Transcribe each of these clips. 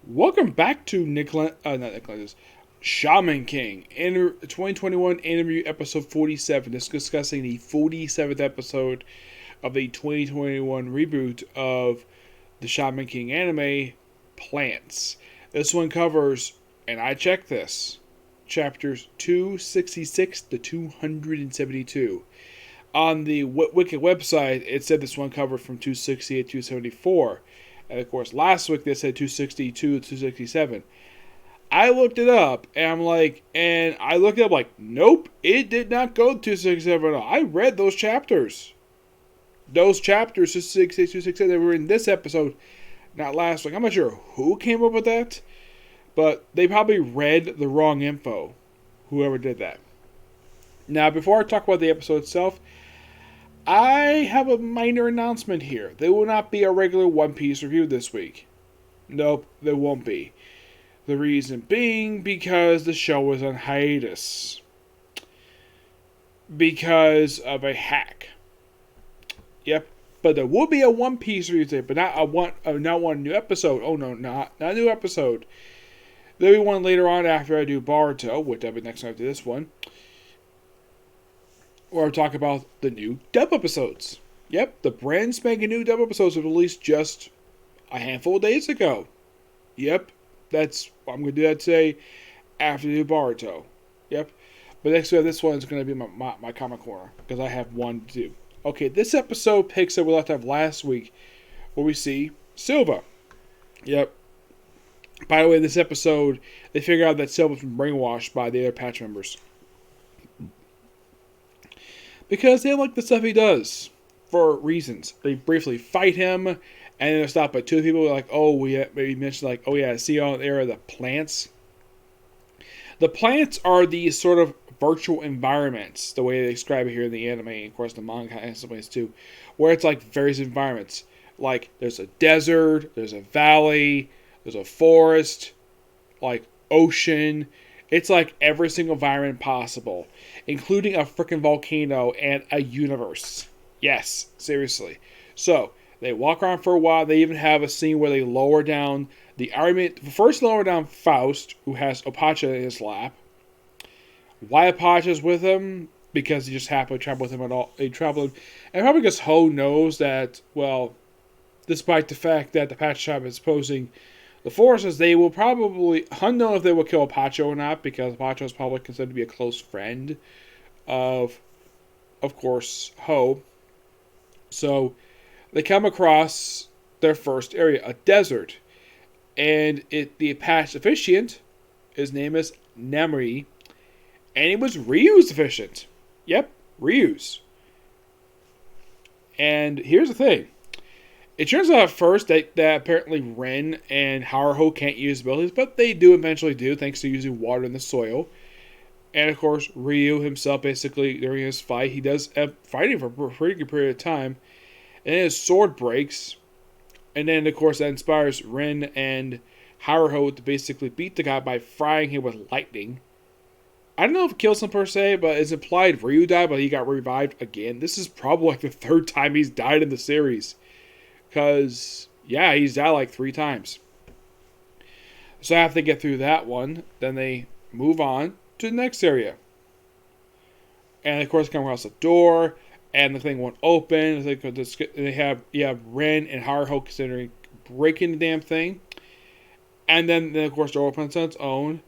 Welcome back to Shaman King, 2021 interview episode 47. This is discussing the 47th episode of the 2021 reboot of the Shaman King anime, Plants. This one covers, and I checked this, chapters 266 to 272. On the Wiki website, it said this one covered from 268 to 274. And of course, last week they said 262 to 267. I looked it up, and nope, it did not go to 267. I read those chapters. Those chapters, 268, 267, they were in this episode, not last week. I'm not sure who came up with that, but they probably read the wrong info, whoever did that. Now, before I talk about the episode itself, I have a minor announcement here. There will not be a regular One Piece review this week. Nope, there won't be. The reason being because the show is on hiatus. Because of a hack. Yep, but there will be a One Piece review today, but not one new episode. Oh no, not a new episode. There'll be one later on after I do Boruto, which I'll be next time after this one, where I'll talk about the new dub episodes. Yep, the brand spanking new dub episodes were released just a handful of days ago. Yep, I'm going to do that today after the new Boruto. Yep, but next we have this one is going to be my comic corner, because I have one to do. Okay, this episode picks up we left off last week, where we see Silva. Yep. By the way, this episode, they figure out that Silva's been brainwashed by the other patch members. Because they don't like the stuff he does, for reasons. They briefly fight him, and then they're stopped by two people, like, maybe mentioned, see on there are the plants. The plants are these sort of virtual environments, the way they describe it here in the anime, and of course the manga and some ways too, where it's like various environments. Like, there's a desert, there's a valley, there's a forest, like ocean. It's like every single environment possible, including a freaking volcano and a universe. Yes, seriously. So, they walk around for a while. They even have a scene where they lower down the army. First, lower down Faust, who has Opacha in his lap. Why Opacha's with him? Because he just happened to travel with him at all. He traveled, and probably because Ho knows that, well, despite the fact that the Patch Shop is posing the forces, they will probably, unknown if they will kill Apache or not, because Apache is probably considered to be a close friend of course, Ho. So, they come across their first area, a desert. And the Apache officiant, his name is Nemri, and he was Ryu's officiant. Yep, Ryu's. And here's the thing. It turns out at first that apparently Ren and Haruho can't use abilities, but they do eventually do, thanks to using water in the soil. And of course, Ryu himself, basically, during his fight, he does fighting for a pretty good period of time. And then his sword breaks. And then, of course, that inspires Ren and Haruho to basically beat the guy by frying him with lightning. I don't know if it kills him per se, but it's implied Ryu died, but he got revived again. This is probably like the third time he's died in the series. Because, yeah, he's died like 3 times. So after they get through that one, then they move on to the next area. And of course, come across the door, and the thing won't open. They have Ren and Haruho considering breaking the damn thing. And then of course, the door opens on its own.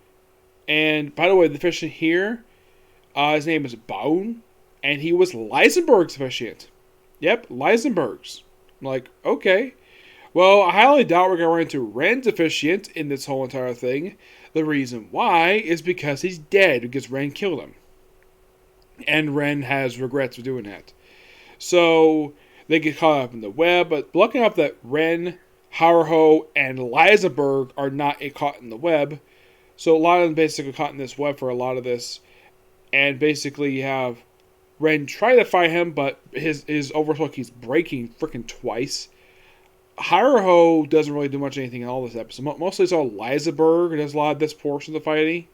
And by the way, the officiant here, his name is Baun, and he was Lysenberg's officiant. Yep, Lysenberg's. I'm like, okay. Well, I highly doubt we're going to run into Ren's officiant in this whole entire thing. The reason why is because he's dead, because Ren killed him. And Ren has regrets for doing that. So, they get caught up in the web, but lucky enough that Ren, Haruho, and Lysenberg are not caught in the web. So a lot of them basically caught in this web for a lot of this. And basically you have Ren try to fight him, but his oversoul keeps breaking freaking twice. Haruho doesn't really do much anything in all this episode. Mostly it's all Lysenberg who does a lot of this portion of the fighting,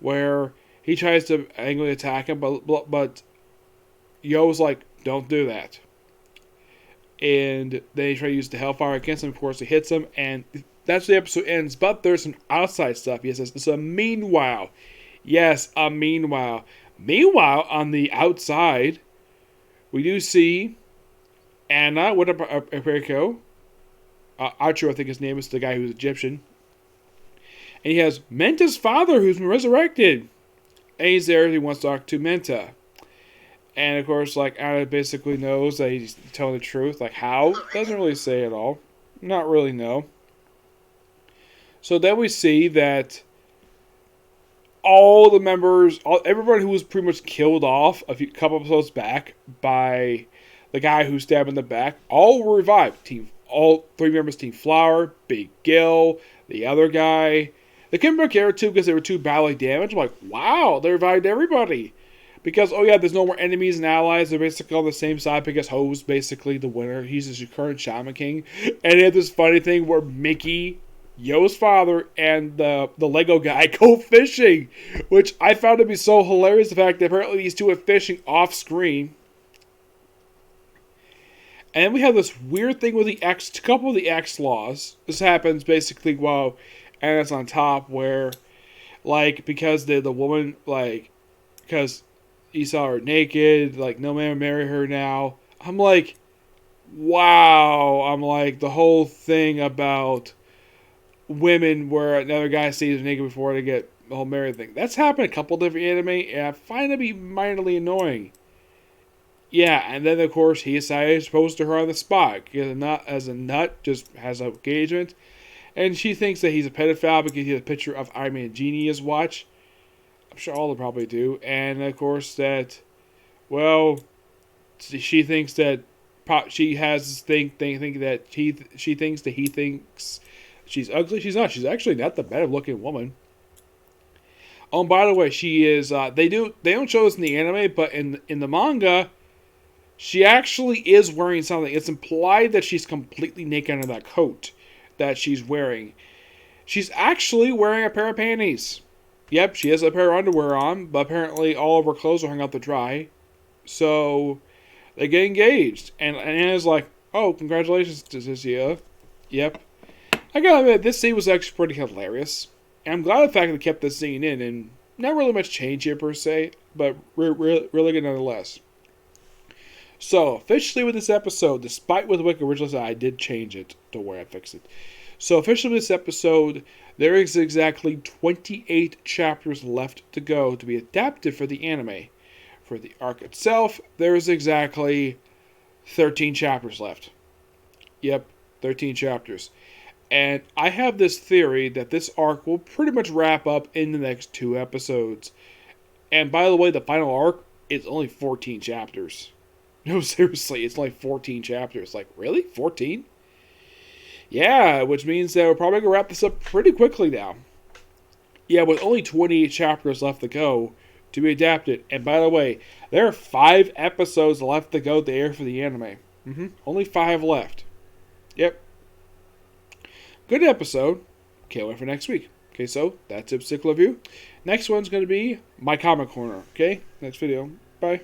where he tries to angrily attack him, but Yo's like, don't do that. And then he tries to use the Hellfire against him. Of course, he hits him, and That's the episode ends. But there's some outside stuff. Yes, it's a meanwhile. Yes, a meanwhile. Meanwhile, on the outside, we do see Anna with a Perico. Archer, I think his name is the guy who's Egyptian. And he has Menta's father who's been resurrected. And he's there. He wants to talk to Menta. And of course, like, Anna basically knows that he's telling the truth. Like, how? Doesn't really say at all. Not really, no. So then we see that all the members, everybody who was pretty much killed off a couple episodes back by the guy who stabbed in the back, all were revived. All three members, Team Flower, Big Gil, the other guy. They couldn't break air too because they were too badly damaged. I'm like, wow, they revived everybody. Because, oh yeah, there's no more enemies and allies. They're basically on the same side because Ho's basically the winner. He's the current Shaman King. And he had this funny thing where Mickey, Yo's father, and the Lego guy go fishing. Which I found to be so hilarious. The fact that apparently these two are fishing off screen. And then we have this weird thing with a couple of the X laws. This happens basically while Anna's on top where, like, because the woman, like, because he saw her naked, like, no man will marry her now. I'm like, wow. I'm like, the whole thing about women where another guy sees her naked before they get the whole married thing. That's happened in a couple different anime, and I find it to be minorly annoying. Yeah, and then of course he decided to propose to her on the spot. As a nut, just has an engagement. And she thinks that he's a pedophile because he has a picture of Iron Man Genie in his watch. I'm sure all of them probably do. And of course that, well, she thinks that she has this thing that she thinks that he thinks she's ugly. She's not. She's actually not the better looking woman. Oh, and by the way, she is. They don't show this in the anime, but in the manga, she actually is wearing something. It's implied that she's completely naked under that coat that she's wearing. She's actually wearing a pair of panties. Yep, she has a pair of underwear on, but apparently all of her clothes are hung out to dry. So they get engaged. And Anna's like, oh, congratulations, Cecilia. Yep. I gotta admit, this scene was actually pretty hilarious. And I'm glad the fact that they kept this scene in, and not really much change here per se, but really good nonetheless. So, officially with this episode, despite what the wiki originally said, I did change it. Don't worry, I fixed it. So, officially with this episode, there is exactly 28 chapters left to go to be adapted for the anime. For the arc itself, there is exactly 13 chapters left. Yep, 13 chapters. And I have this theory that this arc will pretty much wrap up in the next 2 episodes. And by the way, the final arc is only 14 chapters. No, seriously, it's only 14 chapters. Like, really? 14? Yeah, which means that we're probably going to wrap this up pretty quickly now. Yeah, with only 28 chapters left to go to be adapted. And by the way, there are 5 episodes left to go to air for the anime. Only 5 left. Yep. Good episode. Can't wait for next week. Okay, so that's it, particular review. Next one's going to be my comic corner. Okay, next video. Bye.